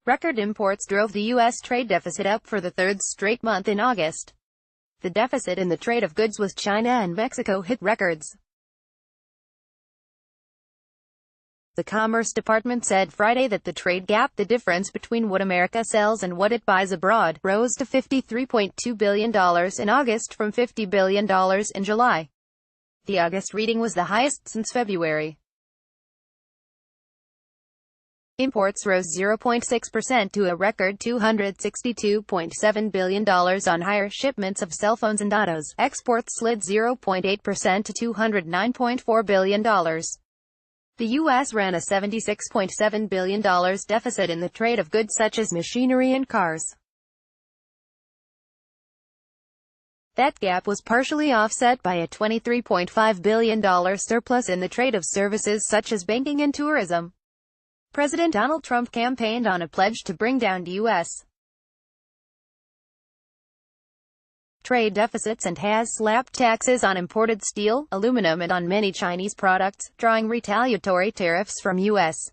Record imports drove the U.S. trade deficit up for the third straight month in August. The deficit in the trade of goods with China and Mexico hit records. The Commerce Department said Friday that the trade gap, the difference between what America sells and what it buys abroad, rose to $53.2 billion in August from $50 billion in July. The August reading was the highest since February. Imports rose 0.6% to a record $262.7 billion on higher shipments of cell phones and autos. Exports slid 0.8% to $209.4 billion. The U.S. ran a $76.7 billion deficit in the trade of goods such as machinery and cars. That gap was partially offset by a $23.5 billion surplus in the trade of services such as banking and tourism. President Donald Trump campaigned on a pledge to bring down U.S. trade deficits and has slapped taxes on imported steel, aluminum and on many Chinese products, drawing retaliatory tariffs from U.S.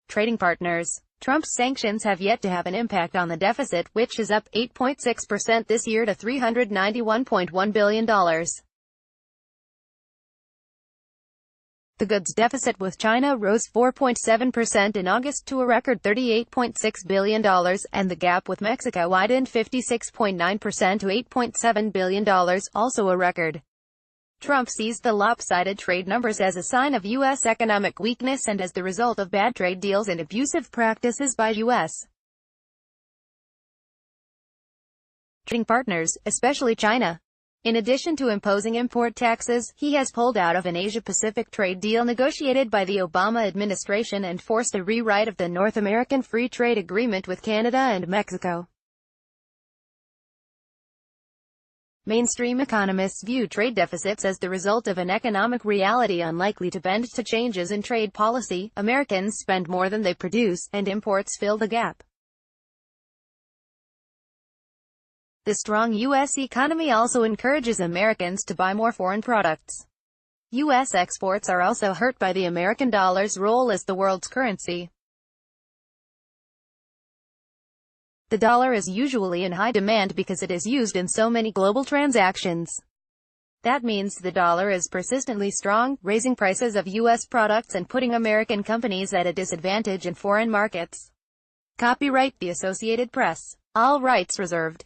trading partners. Trump's sanctions have yet to have an impact on the deficit, which is up 8.6% this year to $391.1 billion. The goods deficit with China rose 4.7% in August to a record $38.6 billion, and the gap with Mexico widened 56.9% to $8.7 billion, also a record. Trump sees the lopsided trade numbers as a sign of U.S. economic weakness and as the result of bad trade deals and abusive practices by U.S. trading partners, especially China. In addition to imposing import taxes, he has pulled out of an Asia-Pacific trade deal negotiated by the Obama administration and forced a rewrite of the North American Free Trade Agreement with Canada and Mexico. Mainstream economists view trade deficits as the result of an economic reality unlikely to bend to changes in trade policy. Americans spend more than they produce, and imports fill the gap. The strong U.S. economy also encourages Americans to buy more foreign products. U.S. exports are also hurt by the American dollar's role as the world's currency. The dollar is usually in high demand because it is used in so many global transactions. That means the dollar is persistently strong, raising prices of U.S. products and putting American companies at a disadvantage in foreign markets. Copyright The Associated Press. All rights reserved.